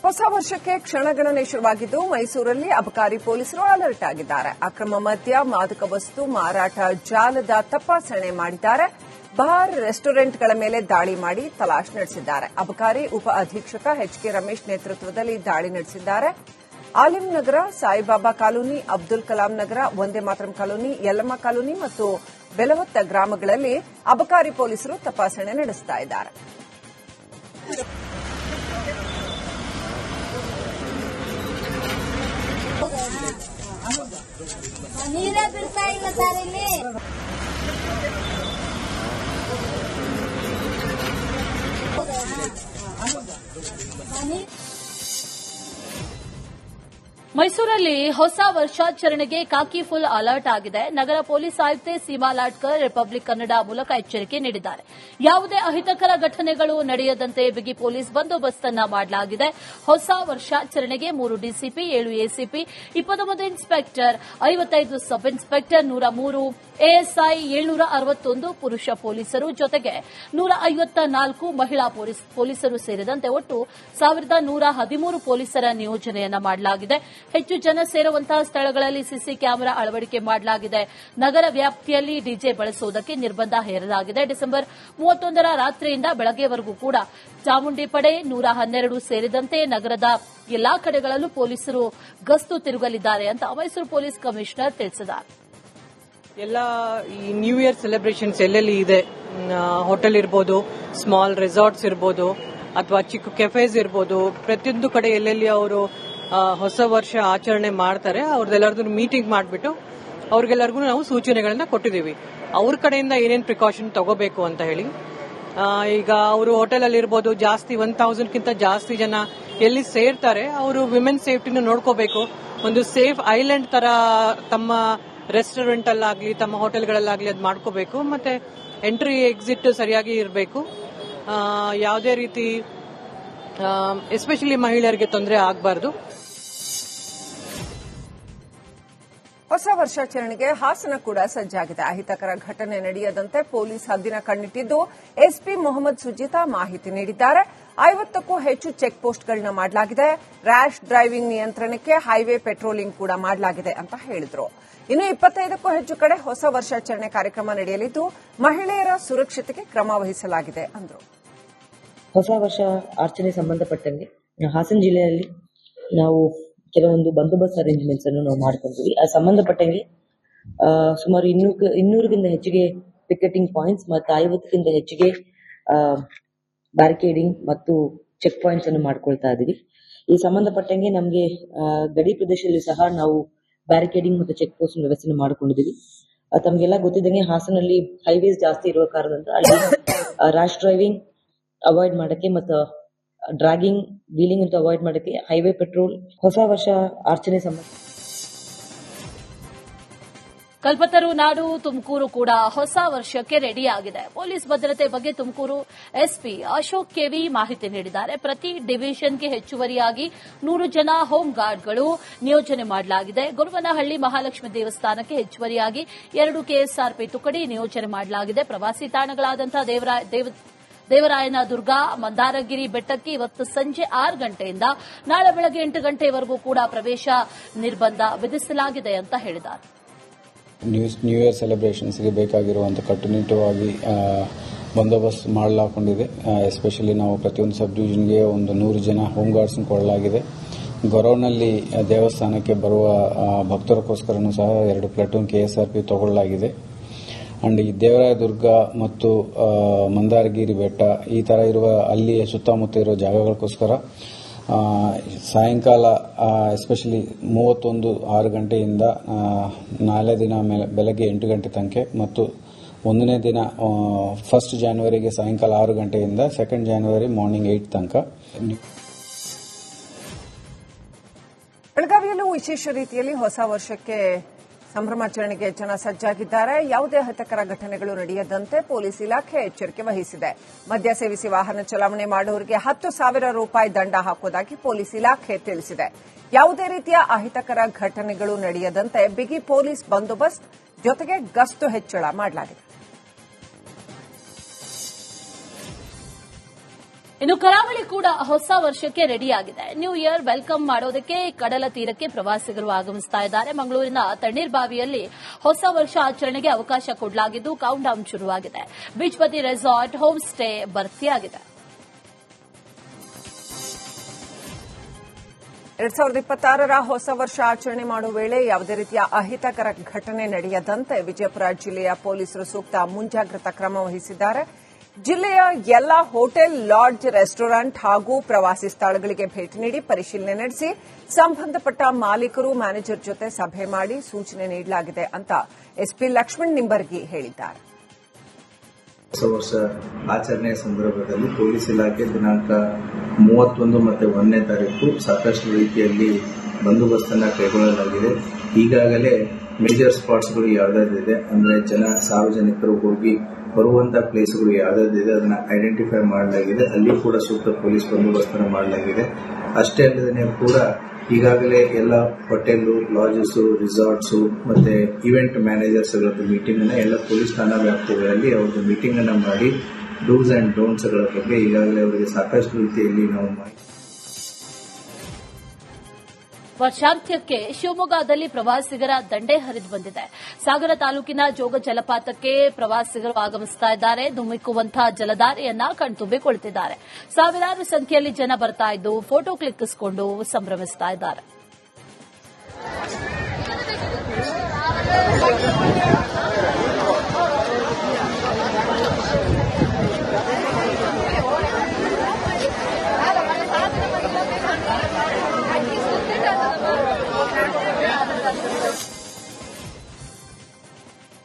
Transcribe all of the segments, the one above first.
ಹೊಸ ವರ್ಷಕ್ಕೆ ಕ್ಷಣಗಣನೆ ಶುರುವಾಗಿದ್ದು ಮೈಸೂರಲ್ಲಿ ಅಬಕಾರಿ ಪೊಲೀಸರು ಅಲರ್ಟ್ ಆಗಿದ್ದಾರೆ. ಅಕ್ರಮ ಮದ್ಯ, ಮಾದಕ ವಸ್ತು ಮಾರಾಟ ಜಾಲದ ತಪಾಸಣೆ ಮಾಡಿದ್ದಾರೆ. ಬಾರ್, ರೆಸ್ಟೋರೆಂಟ್ಗಳ ಮೇಲೆ ದಾಳಿ ಮಾಡಿ ತಲಾಶ್ ನಡೆಸಿದ್ದಾರೆ. ಅಬಕಾರಿ ಉಪ ಅಧೀಕ್ಷಕ ಎಚ್ಕೆ ರಮೇಶ್ ನೇತೃತ್ವದಲ್ಲಿ ದಾಳಿ ನಡೆಸಿದ್ದಾರೆ. ಆಲಿಂ ನಗರ, ಸಾಯಿಬಾಬಾ ಕಾಲೋನಿ, ಅಬ್ದುಲ್ ಕಲಾಂ ನಗರ, ವಂದೇ ಮಾತರಂ ಕಾಲೋನಿ, ಯಲ್ಲಮ್ಮ ಕಾಲೋನಿ ಮತ್ತು ಬೆಲವತ್ತ ಗ್ರಾಮಗಳಲ್ಲಿ ಅಬಕಾರಿ ಪೊಲೀಸರು ತಪಾಸಣೆ ನಡೆಸುತ್ತಿದ್ದಾರೆ. ನೀರೇ ಬಿಡ್ತಾ ಇಲ್ಲ ಸರ್ ಇಲ್ಲಿ. ಮೈಸೂರಲ್ಲಿ ಹೊಸ ವರ್ಷಾಚರಣೆಗೆ ಕಾಕಿ ಫುಲ್ ಅಲರ್ಟ್ ಆಗಿದೆ. ನಗರ ಪೊಲೀಸ್ ಆಯುಕ್ತೆ ಸೀಮಾ ಲಾಟ್ಕರ್ ರಿಪಬ್ಲಿಕ್ ಕನ್ನಡ ಮೂಲಕ ಎಚ್ಚರಿಕೆ ನೀಡಿದ್ದಾರೆ. ಯಾವುದೇ ಅಹಿತಕರ ಘಟನೆಗಳು ನಡೆಯದಂತೆ ಬಿಗಿ ಪೊಲೀಸ್ ಬಂದೋಬಸ್ತ್ ಅನ್ನು ಮಾಡಲಾಗಿದೆ. ಹೊಸ ವರ್ಷಾಚರಣೆಗೆ 3 DCP, 7 ACP, 21 inspector, 55 sub inspector, 103 ASI, 761 ಪುರುಷ ಪೊಲೀಸರು ಜೊತೆಗೆ 154 ಮಹಿಳಾ ಪೊಲೀಸರು ಸೇರಿದಂತೆ ಒಟ್ಟು 1113 ಪೊಲೀಸರ ನಿಯೋಜನೆಯನ್ನ ಮಾಡಲಾಗಿದೆ. ಹೆಚ್ಚು ಜನ ಸೇರುವಂತಹ ಸ್ಥಳಗಳಲ್ಲಿ ಸಿಸಿ ಕ್ಯಾಮೆರಾ ಅಳವಡಿಕೆ ಮಾಡಲಾಗಿದೆ. ನಗರ ವ್ಯಾಪ್ತಿಯಲ್ಲಿ ಡಿಜೆ ಬಳಸುವುದಕ್ಕೆ ನಿರ್ಬಂಧ ಹೇರಲಾಗಿದೆ. ಡಿಸೆಂಬರ್ 31ರ ರಾತ್ರಿಯಿಂದ ಬೆಳಗ್ಗೆವರೆಗೂ ಕೂಡ ಚಾಮುಂಡಿ ಪಡೆ, 112 ಸೇರಿದಂತೆ ನಗರದ ಎಲ್ಲಾ ಕಡೆಗಳಲ್ಲೂ ಪೊಲೀಸರು ಗಸ್ತು ತಿರುಗಲಿದ್ದಾರೆ ಅಂತ ಮೈಸೂರು ಪೊಲೀಸ್ ಕಮಿಷನರ್ ತಿಳಿಸಿದ್ದಾರೆ. ಎಲ್ಲ ಈ ನ್ಯೂ ಇಯರ್ ಸೆಲೆಬ್ರೇಷನ್ಸ್ ಎಲ್ಲೆಲ್ಲಿ ಇದೆ, ಹೋಟೆಲ್ ಇರ್ಬೋದು, ಸ್ಮಾಲ್ ರೆಸಾರ್ಟ್ಸ್ ಇರ್ಬೋದು, ಅಥವಾ ಚಿಕ್ಕ ಕೆಫೇಸ್ ಇರ್ಬೋದು, ಪ್ರತಿಯೊಂದು ಕಡೆ ಎಲ್ಲೆಲ್ಲಿ ಅವರು ಹೊಸ ವರ್ಷ ಆಚರಣೆ ಮಾಡ್ತಾರೆ ಅವ್ರದ್ದೆಲ್ಲರದ್ದು ಮೀಟಿಂಗ್ ಮಾಡಿಬಿಟ್ಟು ಅವ್ರಿಗೆಲ್ಲರಿಗೂ ನಾವು ಸೂಚನೆಗಳನ್ನ ಕೊಟ್ಟಿದ್ದೀವಿ. ಅವ್ರ ಕಡೆಯಿಂದ ಏನೇನು ಪ್ರಿಕಾಷನ್ ತಗೋಬೇಕು ಅಂತ ಹೇಳಿ. ಈಗ ಅವರು ಹೋಟೆಲಲ್ಲಿ ಇರ್ಬೋದು, ಜಾಸ್ತಿ 1000ಕ್ಕಿಂತ ಜಾಸ್ತಿ ಜನ ಎಲ್ಲಿ ಸೇರ್ತಾರೆ ಅವರು ವಿಮೆನ್ ಸೇಫ್ಟಿನ ನೋಡ್ಕೋಬೇಕು. ಒಂದು ಸೇಫ್ ಐಲ್ಯಾಂಡ್ ತರ ತಮ್ಮ ರೆಸ್ಟೋರೆಂಟ್ ಅಲ್ಲಾಗ್ಲಿ ತಮ್ಮ ಹೋಟೆಲ್ಗಳಲ್ಲಾಗ್ಲಿ ಅದು ಮಾಡ್ಕೋಬೇಕು. ಮತ್ತೆ ಎಂಟ್ರಿ ಎಕ್ಸಿಟ್ ಸರಿಯಾಗಿ ಇರಬೇಕು. ಯಾವುದೇ ರೀತಿ ಎಸ್ಪೆಷಲಿ ಮಹಿಳೆಯರಿಗೆ ತೊಂದರೆ ಆಗಬಾರ್ದು. ಹೊಸ ವರ್ಷಾಚರಣೆಗೆ ಹಾಸನ ಕೂಡ ಸಜ್ಜಾಗಿದೆ. ಅಹಿತಕರ ಘಟನೆ ನಡೆಯದಂತೆ ಪೊಲೀಸ್ ಹದ್ದಿನ ಕಣ್ಣಿಟ್ಟಿದ್ದು ಎಸ್ಪಿ ಮೊಹಮ್ಮದ್ ಸುಜಿತಾ ಮಾಹಿತಿ ನೀಡಿದ್ದಾರೆ. 50ಕ್ಕೂ ಹೆಚ್ಚು ಚೆಕ್ ಪೋಸ್ಟ್ಗಳನ್ನ ಮಾಡಲಾಗಿದೆ. ರ್ಯಾಶ್ ಡ್ರೈವಿಂಗ್ ನಿಯಂತ್ರಣಕ್ಕೆ ಹೈವೇ ಪೆಟ್ರೋಲಿಂಗ್ ಕೂಡ ಮಾಡಲಾಗಿದೆ ಅಂತ ಹೇಳಿದ್ರು. ಇನ್ನು 25ಕ್ಕೂ ಹೆಚ್ಚು ಕಡೆ ಹೊಸ ವರ್ಷಾಚರಣೆ ಕಾರ್ಯಕ್ರಮ ನಡೆಯಲಿದ್ದು ಮಹಿಳೆಯರ ಸುರಕ್ಷತೆಗೆ ಕ್ರಮ ವಹಿಸಲಾಗಿದೆ ಅಂದರು. ಹೊಸ ವರ್ಷ ಆಚರಣೆ ಸಂಬಂಧಪಟ್ಟಂಗೆ ಹಾಸನ ಜಿಲ್ಲೆಯಲ್ಲಿ ನಾವು ಕೆಲವೊಂದು ಬಂದೋಬಸ್ತ್ ಅರೇಂಜ್ಮೆಂಟ್ಸ್ ಅನ್ನು ನಾವು ಮಾಡ್ಕೊಂಡಿದ್ವಿ. ಆ ಸಂಬಂಧಪಟ್ಟಂಗೆ ಸುಮಾರು 200ಕ್ಕಿಂತ ಹೆಚ್ಚಿಗೆ ಪಿಕೆಟಿಂಗ್ ಪಾಯಿಂಟ್ಸ್ ಮತ್ತು 50ಕ್ಕಿಂತ ಹೆಚ್ಚಿಗೆ ಬ್ಯಾರಿಕೇಡಿಂಗ್ ಮತ್ತು ಚೆಕ್ ಪಾಯಿಂಟ್ಸ್ ಅನ್ನು ಮಾಡ್ಕೊಳ್ತಾ ಇದೀವಿ. ಈ ಸಂಬಂಧಪಟ್ಟಂಗೆ ನಮಗೆ ಗಡಿ ಪ್ರದೇಶದಲ್ಲಿ ಸಹ ನಾವು ಬ್ಯಾರಿಕೇಡಿಂಗ್ ಮತ್ತು ಚೆಕ್ ಪೋಸ್ಟ್ ವ್ಯವಸ್ಥೆ ಮಾಡ್ಕೊಂಡಿದೀವಿ. ತಮಗೆಲ್ಲ ಗೊತ್ತಿದ್ದಂಗೆ ಹಾಸನಲ್ಲಿ ಹೈವೇಸ್ ಜಾಸ್ತಿ ಇರುವ ಕಾರಣದಿಂದ ಅಲ್ಲಿ ರ್ಯಾಶ್ ಡ್ರೈವಿಂಗ್ ಅವಾಯ್ಡ್ ಮಾಡಕ್ಕೆ ಮತ್ತು ಡ್ರಾಗಿಂಗ್, ವೀಲಿಂಗ್ ಅಂತ ಅವಾಯ್ಡ್ ಮಾಡಕ್ಕೆ ಹೈವೇ ಪೆಟ್ರೋಲ್ ಹೊಸ ವರ್ಷ ಆಚರಣೆ ಸಂಬಂಧ. ಕಲ್ಪತರು ನಾಡು ತುಮಕೂರು ಕೂಡ ಹೊಸ ವರ್ಷಕ್ಕೆ ರೆಡಿಯಾಗಿದೆ. ಪೊಲೀಸ್ ಭದ್ರತೆ ಬಗ್ಗೆ ತುಮಕೂರು ಎಸ್ಪಿ ಅಶೋಕ್ ಕೆವಿ ಮಾಹಿತಿ ನೀಡಿದ್ದಾರೆ. ಪ್ರತಿ ಡಿವಿಷನ್ಗೆ ಹೆಚ್ಚುವರಿಯಾಗಿ 100 ಜನ ಹೋಮ್ ಗಾರ್ಡ್ಗಳು ನಿಯೋಜನೆ ಮಾಡಲಾಗಿದೆ. ಗುರುವನಹಳ್ಳಿ ಮಹಾಲಕ್ಷ್ಮಿ ದೇವಸ್ಥಾನಕ್ಕೆ ಹೆಚ್ಚುವರಿಯಾಗಿ 2 ಕೆಎಸ್ಆರ್ಪಿ ತುಕಡಿ ನಿಯೋಜನೆ ಮಾಡಲಾಗಿದೆ. ಪ್ರವಾಸಿ ತಾಣಗಳಾದಂತಹ ದೇವರಾಯನ ದುರ್ಗ, ಮಂದಾರಗಿರಿ ಬೆಟ್ಟಕ್ಕೆ ಇವತ್ತು ಸಂಜೆ 6 ಗಂಟೆಯಿಂದ ನಾಳೆ ಬೆಳಗ್ಗೆ 8 ಗಂಟೆವರೆಗೂ ಕೂಡ ಪ್ರವೇಶ ನಿರ್ಬಂಧ ವಿಧಿಸಲಾಗಿದೆ ಅಂತ ಹೇಳಿದ್ದಾರೆ. ನ್ಯೂ ಇಯರ್ ಸೆಲೆಬ್ರೇಷನ್ಸ್ಗೆ ಬೇಕಾಗಿರುವಂತಹ ಕಟ್ಟುನಿಟ್ಟುವಾಗಿ ಬಂದೋಬಸ್ತ್ ಮಾಡಲಾಕೊಂಡಿದೆ. ಎಸ್ಪೆಷಲಿ ನಾವು ಪ್ರತಿಯೊಂದು ಸಬ್ ಡಿವಿಷನ್ಗೆ ಒಂದು 100 ಜನ ಹೋಮ್ ಗಾರ್ಡ್ಸ್ ಕೊಡಲಾಗಿದೆ. ಗೊರವನಹಳ್ಳಿ ದೇವಸ್ಥಾನಕ್ಕೆ ಬರುವ ಭಕ್ತರಿಗೋಸ್ಕರನೂ ಸಹ 2 ಪ್ಲಾಟೂನ್ ಕೆಎಸ್ಆರ್ಪಿ ತಗೊಳ್ಳಲಾಗಿದೆ. ಅಂಡ್ ಈ ದೇವರಾಯದುರ್ಗ ಮತ್ತು ಮಂದಾರಗಿರಿ ಬೆಟ್ಟ ಈ ತರ ಇರುವ ಅಲ್ಲಿ ಸುತ್ತಮುತ್ತ ಇರುವ ಜಾಗಗಳಿಗೋಸ್ಕರ ಸಾಯಂಕಾಲ ಎಸ್ಪೆಷಲಿ 31 ಗಂಟೆಯಿಂದ ನಾಳೆ ದಿನ ಬೆಳಗ್ಗೆ 8 ಗಂಟೆ ತನಕ ಮತ್ತು 1ನೇ ದಿನ 1 ಜಾನ್ವರಿಗೆ ಸಾಯಂಕಾಲ 6 ಗಂಟೆಯಿಂದ 2 ಜಾನ್ವರಿ ಮಾರ್ನಿಂಗ್ 8 ತನಕ. ಬೆಳಗಾವಿಯಲ್ಲೂ ವಿಶೇಷ ರೀತಿಯಲ್ಲಿ ಹೊಸ ವರ್ಷಕ್ಕೆ ಸಂಭ್ರಮಾಚರಣೆಗೆ ಜನ ಸಜ್ಜಾಗಿದ್ದಾರೆ. ಯಾವುದೇ ಅಹಿತಕರ ಘಟನೆಗಳು ನಡೆಯದಂತೆ ಪೊಲೀಸ್ ಇಲಾಖೆ ಎಚ್ಚರಿಕೆ ವಹಿಸಿದೆ. ಮದ್ಯ ಸೇವಿಸಿ ವಾಹನ ಚಲಾವಣೆ ಮಾಡುವವರಿಗೆ 10,000 ರೂಪಾಯಿ ದಂಡ ಹಾಕುವುದಾಗಿ ಪೊಲೀಸ್ ಇಲಾಖೆ ತಿಳಿಸಿದೆ. ಯಾವುದೇ ರೀತಿಯ ಅಹಿತಕರ ಘಟನೆಗಳು ನಡೆಯದಂತೆ ಬಿಗಿ ಪೊಲೀಸ್ ಬಂದೋಬಸ್ತ್ ಜೊತೆಗೆ ಗಸ್ತು ಹೆಚ್ಚಳ ಮಾಡಲಾಗಿದೆ. ಇನ್ನು ಕರಾವಳಿ ಕೂಡ ಹೊಸ ವರ್ಷಕ್ಕೆ ರೆಡಿಯಾಗಿದೆ. ನ್ಯೂ ಇಯರ್ ವೆಲ್ಕಮ್ ಮಾಡೋದಕ್ಕೆ ಕಡಲ ತೀರಕ್ಕೆ ಪ್ರವಾಸಿಗರು ಆಗಮಿಸ್ತಾ ಇದ್ದಾರೆ. ಮಂಗಳೂರಿನ ತಣ್ಣೀರ್ಬಾವಿಯಲ್ಲಿ ಹೊಸ ವರ್ಷ ಆಚರಣೆಗೆ ಅವಕಾಶ ಕೊಡಲಾಗಿದ್ದು ಕೌಂಟ್ ಡೌನ್ ಶುರುವಾಗಿದೆ. ಬೀಚ್ ಬದಿ ರೆಸಾರ್ಟ್, ಹೋಮ್ ಸ್ಟೇ ಭರ್ತಿಯಾಗಿದೆ. 2026ರ ಹೊಸ ವರ್ಷ ಆಚರಣೆ ಮಾಡುವ ವೇಳೆ ಯಾವುದೇ ರೀತಿಯ ಅಹಿತಕರ ಘಟನೆ ನಡೆಯದಂತೆ ವಿಜಯಪುರ ಜಿಲ್ಲೆಯ ಪೊಲೀಸರು ಸೂಕ್ತ ಮುಂಜಾಗ್ರತಾ ಕ್ರಮ ವಹಿಸಿದ್ದಾರೆ. ಜಿಲ್ಲೆಯ ಎಲ್ಲಾ ಹೋಟೆಲ್, ಲಾಡ್ಜ್, ರೆಸ್ಟೋರೆಂಟ್ ಹಾಗೂ ಪ್ರವಾಸಿ ಸ್ಥಳಗಳಿಗೆ ಭೇಟಿ ನೀಡಿ ಪರಿಶೀಲನೆ ನಡೆಸಿ ಸಂಬಂಧಪಟ್ಟ ಮಾಲೀಕರು, ಮ್ಯಾನೇಜರ್ ಜೊತೆ ಸಭೆ ಮಾಡಿ ಸೂಚನೆ ನೀಡಲಾಗಿದೆ ಅಂತ ಎಸ್ಪಿ ಲಕ್ಷ್ಮಣ್ ನಿಂಬರ್ಗಿ ಹೇಳಿದ್ದಾರೆ. ಹೊಸ ವರ್ಷ ಆಚರಣೆಯ ಸಂದರ್ಭದಲ್ಲಿ ಪೊಲೀಸ್ ಇಲಾಖೆ ದಿನಾಂಕ 31 ಮತ್ತು 1ನೇ ತಾರೀಕು ಸಾಕಷ್ಟು ರೀತಿಯಲ್ಲಿ ಬಂದೋಬಸ್ತನ್ನು ಕೈಗೊಳ್ಳಲಾಗಿದೆ. ಈಗಾಗಲೇ ಮೇಜರ್ ಸ್ಪಾಟ್ಸ್ಗಳು ಯಾವ್ದಾದಿದೆ ಅಂದ್ರೆ ಸಾರ್ವಜನಿಕರು ಹೋಗಿ ಬರುವಂತಹ ಪ್ಲೇಸ್ಗಳು ಯಾವ್ದಾದಿದೆ ಅದನ್ನ ಐಡೆಂಟಿಫೈ ಮಾಡಲಾಗಿದೆ. ಅಲ್ಲಿ ಕೂಡ ಸೂಕ್ತ ಪೊಲೀಸ್ ಬಂದೋಬಸ್ತನ್ನು ಮಾಡಲಾಗಿದೆ. ಅಷ್ಟೇ ಅಲ್ಲದೆ ಕೂಡ ಈಗಾಗಲೇ ಎಲ್ಲ ಹೋಟೆಲ್, ಲಾಡ್ಜಸ್, ರಿಸಾರ್ಟ್ಸ್ ಮತ್ತೆ ಇವೆಂಟ್ ಮ್ಯಾನೇಜರ್ಸ್ ಮೀಟಿಂಗ್ ಅನ್ನ ಎಲ್ಲ ಪೊಲೀಸ್ ಠಾಣಾ ವ್ಯಾಪ್ತಿಗಳಲ್ಲಿ ಅವ್ರದ್ದು ಮೀಟಿಂಗ್ ಅನ್ನ ಮಾಡಿ ಡೂಸ್ ಅಂಡ್ ಡೋಂಟ್ಸ್ ಗಳ ಬಗ್ಗೆ ಈಗಾಗಲೇ ಅವರಿಗೆ ಸಾಕಷ್ಟು ರೀತಿಯಲ್ಲಿ ನಾವು ವರ್ಷಾಂತ್ಯಕ್ಕೆ ಶಿವಮೊಗ್ಗದಲ್ಲಿ ಪ್ರವಾಸಿಗರ ದಂಡೇ ಹರಿದು ಬಂದಿದೆ. ಸಾಗರ ತಾಲೂಕಿನ ಜೋಗ ಜಲಪಾತಕ್ಕೆ ಪ್ರವಾಸಿಗರು ಆಗಮಿಸ್ತಾ ಇದ್ದಾರೆ. ಧುಮ್ಮಿಕ್ಕುವಂತಹ ಜಲಧಾರೆಯನ್ನ ಕಣ್ತುಂಬಿಕೊಳ್ತಿದ್ದಾರೆ. ಸಾವಿರಾರು ಸಂಖ್ಯೆಯಲ್ಲಿ ಜನ ಬರ್ತಾ ಇದ್ದು ಫೋಟೋ ಕ್ಲಿಕ್ಕಿಸಿಕೊಂಡು ಸಂಭ್ರಮಿಸ್ತಾ ಇದ್ದಾರೆ.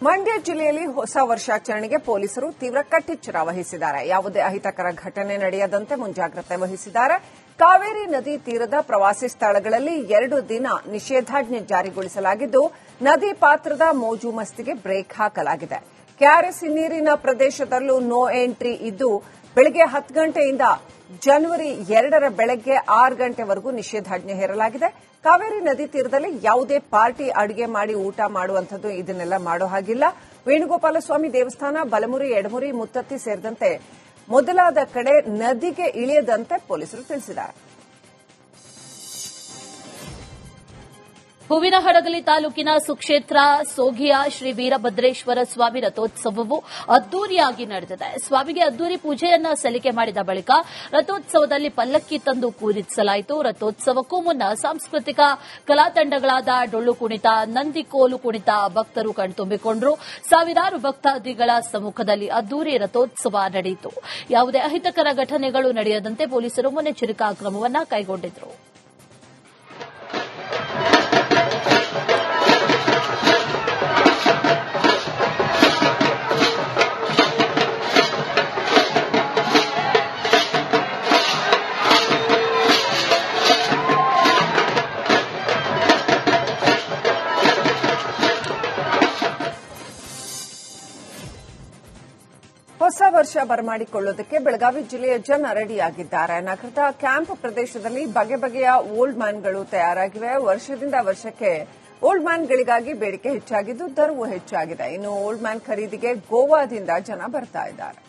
ಮಂಡ್ಯ ಜಿಲ್ಲೆಯಲ್ಲಿ ಹೊಸ ವರ್ಷಾಚರಣೆಗೆ ಪೊಲೀಸರು ತೀವ್ರ ಕಟ್ಟೆಚ್ಚರ ವಹಿಸಿದ್ದಾರೆ. ಯಾವುದೇ ಅಹಿತಕರ ಘಟನೆ ನಡೆಯದಂತೆ ಮುಂಜಾಗ್ರತೆ ವಹಿಸಿದ್ದಾರೆ. ಕಾವೇರಿ ನದಿ ತೀರದ ಪ್ರವಾಸಿ ಸ್ಥಳಗಳಲ್ಲಿ 2 ದಿನ ನಿಷೇಧಾಜ್ಞೆ ಜಾರಿಗೊಳಿಸಲಾಗಿದ್ದು ನದಿ ಪಾತ್ರದ ಮೋಜು ಮಸ್ತಿಗೆ ಬ್ರೇಕ್ ಹಾಕಲಾಗಿದೆ. ಕೆಆರ್ಎಸ್ ಹಿನ್ನೀರಿನ ಪ್ರದೇಶದಲ್ಲೂ ನೋ ಎಂಟ್ರಿ ಇದ್ದು ಬೆಳಗ್ಗೆ 10 ಗಂಟೆಯಿಂದ ಜನವರಿ 2ರ ಬೆಳಗ್ಗೆ 6 ಗಂಟೆವರೆಗೂ ನಿಷೇಧಾಜ್ಞೆ ಹೇರಲಾಗಿದೆ. ಕಾವೇರಿ ನದಿ ತೀರದಲ್ಲಿ ಯಾವುದೇ ಪಾರ್ಟಿ ಅಡುಗೆ ಮಾಡಿ ಊಟ ಮಾಡುವಂಥದ್ದು ಇದನ್ನೆಲ್ಲ ಮಾಡೋ ಹಾಗಿಲ್ಲ. ವೇಣುಗೋಪಾಲಸ್ವಾಮಿ ದೇವಸ್ಥಾನ, ಬಲಮುರಿ, ಎಡಮುರಿ, ಮುತ್ತತ್ತಿ ಸೇರಿದಂತೆ ಮೊದಲಾದ ಕಡೆ ನದಿಗೆ ಇಳಿಯದಂತೆ ಪೊಲೀಸರು ತಿಳಿಸಿದ್ದಾರೆ. ಹೂವಿನಹಡಗಲಿ ತಾಲೂಕಿನ ಸುಕ್ಷೇತ್ರ ಸೋಗಿಯ ಶ್ರೀ ವೀರಭದ್ರೇಶ್ವರ ಸ್ವಾಮಿ ರಥೋತ್ಸವವು ಅದ್ದೂರಿಯಾಗಿ ನಡೆದಿದೆ. ಸ್ವಾಮಿಗೆ ಅದ್ದೂರಿ ಪೂಜೆಯನ್ನ ಸಲ್ಲಿಕೆ ಮಾಡಿದ ಬಳಿಕ ರಥೋತ್ಸವದಲ್ಲಿ ಪಲ್ಲಕ್ಕಿ ತಂದು ಕೂರಿಸಲಾಯಿತು. ರಥೋತ್ಸವಕ್ಕೂ ಮುನ್ನ ಸಾಂಸ್ಕೃತಿಕ ಕಲಾ ತಂಡಗಳಾದ ಡೊಳ್ಳು ಕುಣಿತ, ನಂದಿ ಕೋಲು ಕುಣಿತ ಭಕ್ತರು ಕಣ್ತುಂಬಿಕೊಂಡರು. ಸಾವಿರಾರು ಭಕ್ತಾದಿಗಳ ಸಮ್ಮುಖದಲ್ಲಿ ಅದ್ದೂರಿ ರಥೋತ್ಸವ ನಡೆಯಿತು. ಯಾವುದೇ ಅಹಿತಕರ ಘಟನೆಗಳು ನಡೆಯದಂತೆ ಪೊಲೀಸರು ಮುನ್ನೆಚ್ಚರಿಕಾ ಕ್ರಮವನ್ನು ಕೈಗೊಂಡಿದ್ದರು. ಹೊಸ ವರ್ಷ ಬರಮಾಡಿಕೊಳ್ಳುವುದಕ್ಕೆ ಬೆಳಗಾವಿ ಜಿಲ್ಲೆಯ ಜನ ರೆಡಿಯಾಗಿದ್ದಾರೆ. ನಗರದ ಕ್ಯಾಂಪ್ ಪ್ರದೇಶದಲ್ಲಿ ಬಗೆ ಬಗೆಯ ಓಲ್ಡ್ ಮ್ಯಾನ್ಗಳು ತಯಾರಾಗಿವೆ. ವರ್ಷದಿಂದ ವರ್ಷಕ್ಕೆ ಓಲ್ಡ್ ಮ್ಯಾನ್ಗಳಿಗಾಗಿ ಬೇಡಿಕೆ ಹೆಚ್ಚಾಗಿದ್ದು ದರವೂ ಹೆಚ್ಚಾಗಿದೆ. ಇನ್ನು ಓಲ್ಡ್ ಮ್ಯಾನ್ ಖರೀದಿಗೆ ಗೋವಾದಿಂದ ಜನ ಬರ್ತಾ ಇದ್ದಾರೆ.